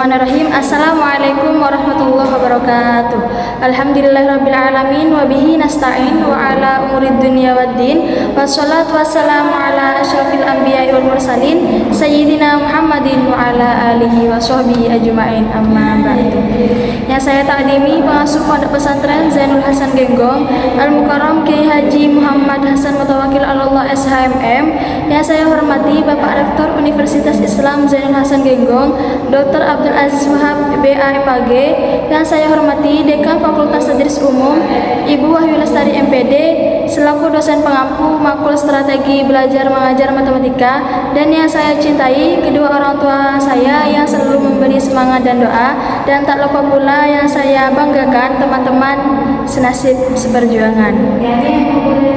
Bismillahirrahmanirrahim. Assalamualaikum warahmatullahi wabarakatuh. Alhamdulillahirrabbilalamin. Wabihi nasta'in wa ala umurid dunia waddin. Wassalatu wassalamu ala asyrafil anbiya wal mursalin Sayyidina Muhammadin wa ala alihi wa sahbihi ajma'in, amma ba'du. Yang saya takdimi pengasuh Pondok Pesantren Zainul Hasan Genggong Al-Mukarram Kiai Haji Muhammad Hasan Mutawakil Allah SHMM. Yang saya hormati Bapak Rektor Universitas Islam Zainul Hasan Genggong Dr. Abdul Aziz Wahab BA MPG. Yang saya hormati Dekan Fakultas Tadris Umum Ibu Wahyu Lestari MPD selaku dosen pengampu Makul Strategi Belajar Mengajar Matematika, dan yang saya cintai kedua orang tua saya yang selalu memberi semangat dan doa, dan tak lupa pula yang saya banggakan teman-teman senasib seperjuangan.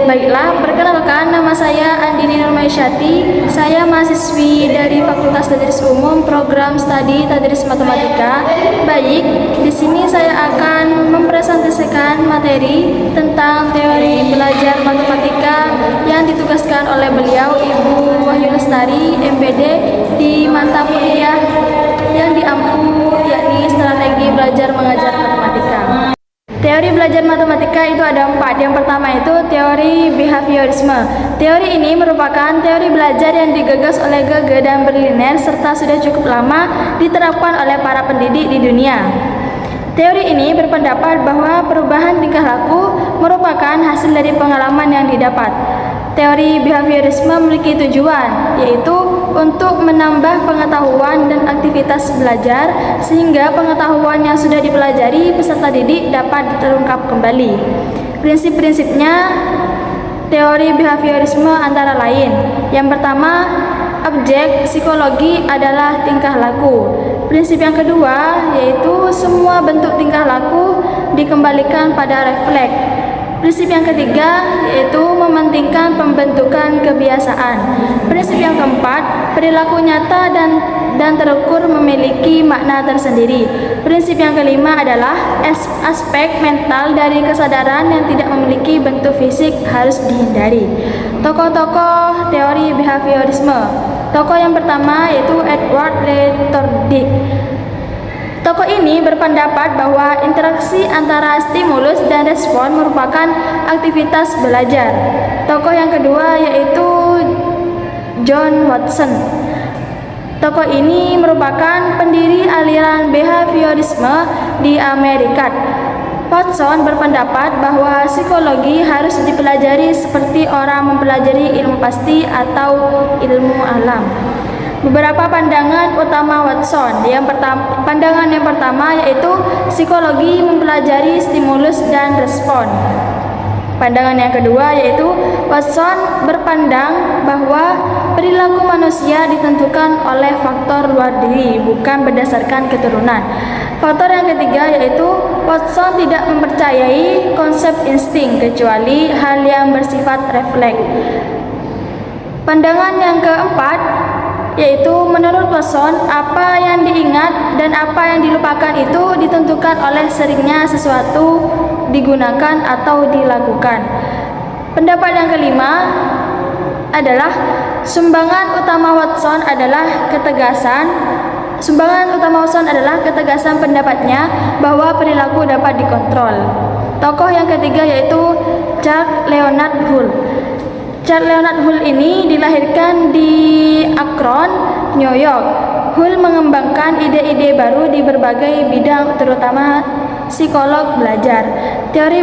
Baiklah, perkenalkan, nama saya Andini Nurmaisyati. Saya mahasiswi dari Fakultas Tadris Umum Program Studi Tadris Matematika. Baik, di sini saya akan mempresentasikan materi tentang teori belajar matematika yang ditugaskan oleh beliau Ibu Wahyu Lestari MPD di mata kuliah yang diampu, yakni Strategi Belajar Mengajar Matematika. Teori belajar matematika itu ada 4. Yang pertama itu teori behaviorisme. Teori ini merupakan teori belajar yang digagas oleh Gege dan Berliner serta sudah cukup lama diterapkan oleh para pendidik di dunia. Teori ini berpendapat bahwa perubahan tingkah laku merupakan hasil dari pengalaman yang didapat. Teori behaviorisme memiliki tujuan, yaitu untuk menambah pengetahuan dan aktivitas belajar sehingga pengetahuan yang sudah dipelajari peserta didik dapat terungkap kembali. Prinsip-prinsipnya teori behaviorisme antara lain: yang pertama, objek psikologi adalah tingkah laku. Prinsip yang kedua yaitu semua bentuk tingkah laku dikembalikan pada refleks. Prinsip yang ketiga yaitu mementingkan pembentukan kebiasaan. Prinsip yang keempat, perilaku nyata dan terukur memiliki makna tersendiri. Prinsip yang kelima adalah aspek mental dari kesadaran yang tidak memiliki bentuk fisik harus dihindari. Tokoh-tokoh teori behaviorisme. Tokoh yang pertama yaitu Edward Leiterdijk. Tokoh ini berpendapat bahwa interaksi antara stimulus dan respon merupakan aktivitas belajar. Tokoh yang kedua yaitu John Watson. Tokoh ini merupakan pendiri aliran behaviorisme di Amerika. Watson berpendapat bahwa psikologi harus dipelajari seperti orang mempelajari ilmu pasti atau ilmu alam. Beberapa pandangan utama Watson. Pandangan yang pertama yaitu psikologi mempelajari stimulus dan respon. Pandangan yang kedua yaitu Watson berpandang bahwa perilaku manusia ditentukan oleh faktor luar diri, bukan berdasarkan keturunan. Faktor yang ketiga yaitu Watson tidak mempercayai konsep insting kecuali hal yang bersifat refleks. Pandangan yang keempat yaitu menurut Watson, apa yang diingat dan apa yang dilupakan itu ditentukan oleh seringnya sesuatu digunakan atau dilakukan. Pendapat yang kelima adalah sumbangan utama Watson adalah ketegasan pendapatnya bahwa perilaku dapat dikontrol. Tokoh yang ketiga yaitu Charles Leonard Hull. Charles Leonard Hull ini dilahirkan di Akron, New York. Hull mengembangkan ide-ide baru di berbagai bidang, terutama psikolog belajar. Teori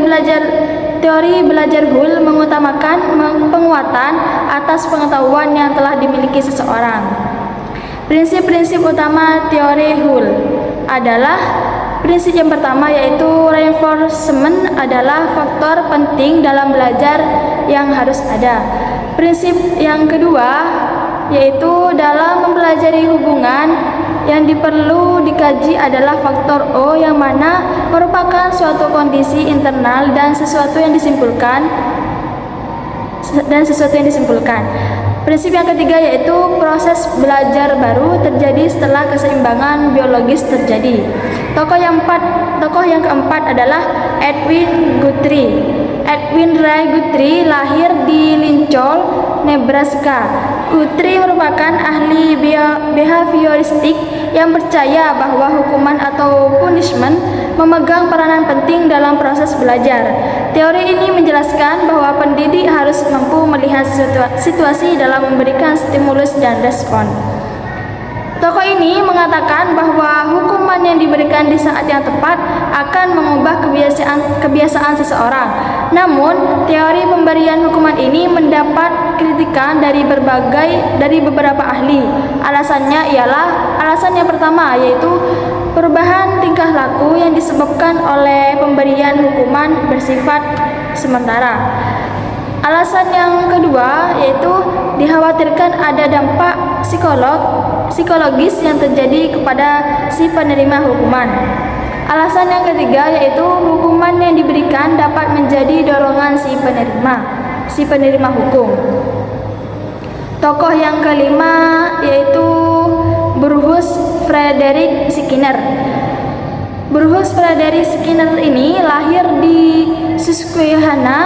belajar Hull mengutamakan penguatan atas pengetahuan yang telah dimiliki seseorang. Prinsip-prinsip utama teori Hull adalah: prinsip yang pertama yaitu reinforcement adalah faktor penting dalam belajar yang harus ada. Prinsip yang kedua yaitu dalam mempelajari hubungan yang perlu dikaji adalah faktor O, yang mana merupakan suatu kondisi internal dan sesuatu yang disimpulkan. Prinsip yang ketiga yaitu proses belajar baru terjadi setelah keseimbangan biologis terjadi. Tokoh yang keempat adalah Edwin Guthrie. Edwin Ray Guthrie lahir di Lincoln, Nebraska. Guthrie merupakan ahli behavioristik yang percaya bahwa hukuman atau punishment memegang peranan penting dalam proses belajar. Teori ini menjelaskan bahwa pendidik harus mampu melihat situasi dalam memberikan stimulus dan respon. Tokoh ini mengatakan bahwa hukuman yang diberikan di saat yang tepat akan mengubah kebiasaan seseorang. Namun, teori pemberian hukuman ini mendapat kritikan dari beberapa ahli. Alasan yang pertama yaitu perubahan tingkah laku yang disebabkan oleh pemberian hukuman bersifat sementara. Alasan yang kedua yaitu dikhawatirkan ada dampak psikologis yang terjadi kepada si penerima hukuman. Alasan yang ketiga yaitu hukuman yang diberikan dapat menjadi dorongan si penerima hukum. Tokoh yang kelima yaitu Bruce Frederick Skinner. Bruce Frederick Skinner ini lahir di Susquehanna,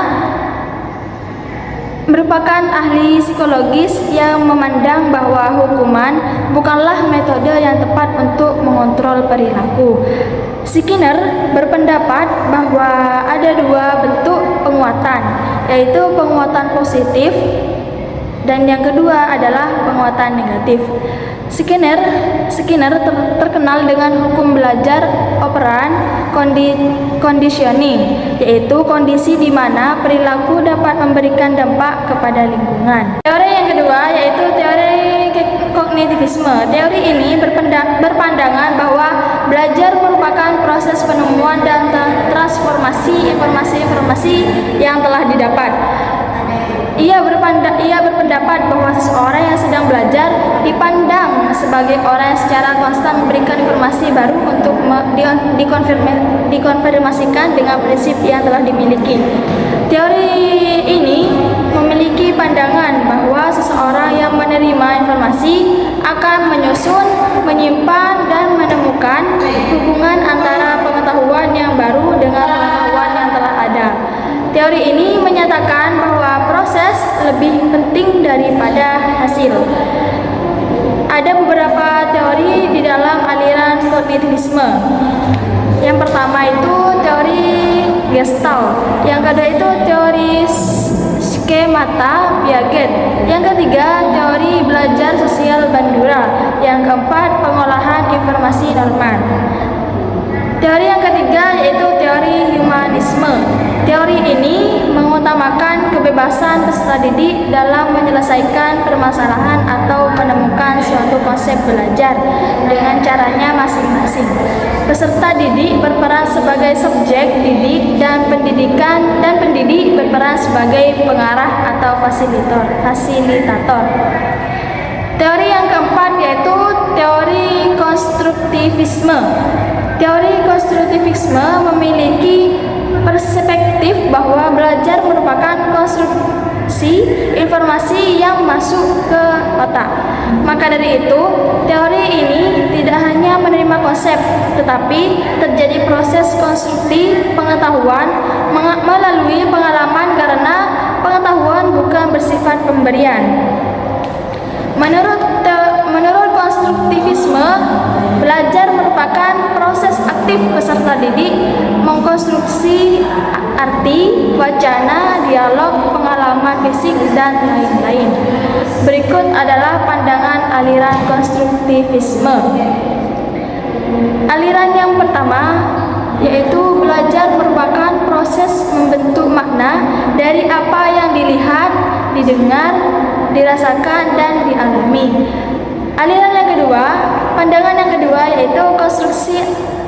merupakan ahli psikologis yang memandang bahwa hukuman bukanlah metode yang tepat untuk mengontrol perilaku. Skinner berpendapat bahwa ada dua bentuk penguatan, yaitu penguatan positif dan yang kedua adalah penguatan negatif. Skinner terkenal dengan hukum belajar operan conditioning, yaitu kondisi di mana perilaku dapat memberikan dampak kepada lingkungan. Teori yang kedua yaitu teori kognitivisme. Teori ini berpandangan bahwa belajar merupakan proses penemuan dan transformasi informasi-informasi yang telah didapat. Ia berpendapat bahwa seseorang yang sedang belajar dipandang sebagai orang yang secara konstan memberikan informasi baru untuk dikonfirmasikan dengan prinsip yang telah dimiliki. Teori ini memiliki pandangan bahwa seseorang yang menerima informasi akan menyusun, menyimpan, dan menemukan hubungan antara pengetahuan yang baru dengan pengetahuan yang telah ada. Teori ini menyatakan bahwa proses lebih penting daripada hasil. Ada beberapa teori di dalam aliran kognitivisme. Yang pertama itu teori Gestalt, yang kedua itu teori skemata Piaget, yang ketiga teori belajar sosial Bandura, yang keempat pengolahan informasi normal. Teori yang ketiga yaitu teori humanisme. Teori ini mengutamakan kebebasan peserta didik dalam menyelesaikan permasalahan atau menemukan suatu konsep belajar dengan caranya masing-masing. Peserta didik berperan sebagai subjek didik dan pendidik berperan sebagai pengarah atau fasilitator. Teori yang keempat yaitu teori konstruktivisme. Teori konstruktivisme memiliki perspektif bahwa belajar merupakan konstruksi informasi yang masuk ke otak. Maka dari itu, teori ini tidak hanya menerima konsep, tetapi terjadi proses konstruksi pengetahuan melalui pengalaman karena pengetahuan bukan bersifat pemberian. Menurut konstruktivisme, belajar merupakan proses aktif peserta didik mengkonstruksi arti, wacana, dialog, pengalaman fisik, dan lain-lain. Berikut adalah pandangan aliran konstruktivisme. Aliran yang pertama yaitu belajar merupakan proses membentuk makna dari apa yang dilihat, didengar, dirasakan, dan dialami. Aliran yang kedua, pandangan yang kedua yaitu konstruksi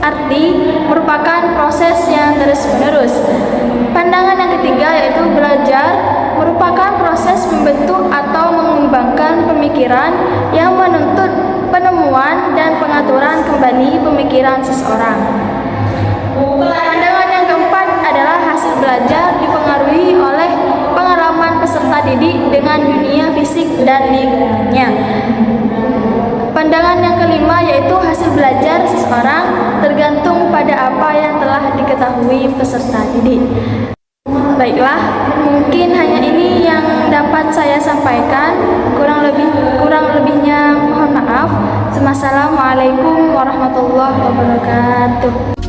arti merupakan proses yang terus-menerus. Pandangan yang ketiga yaitu belajar merupakan proses membentuk atau mengembangkan pemikiran yang menuntut penemuan dan pengaturan kembali pemikiran seseorang. Pandangan yang keempat adalah hasil belajar dipengaruhi oleh pengalaman peserta didik dengan dunia fisik dan lingkungannya. Pandangan yang kelima yaitu hasil belajar seseorang tergantung pada apa yang telah diketahui peserta didik. Baiklah, mungkin hanya ini yang dapat saya sampaikan. Kurang lebihnya mohon maaf. Wassalamualaikum warahmatullahi wabarakatuh.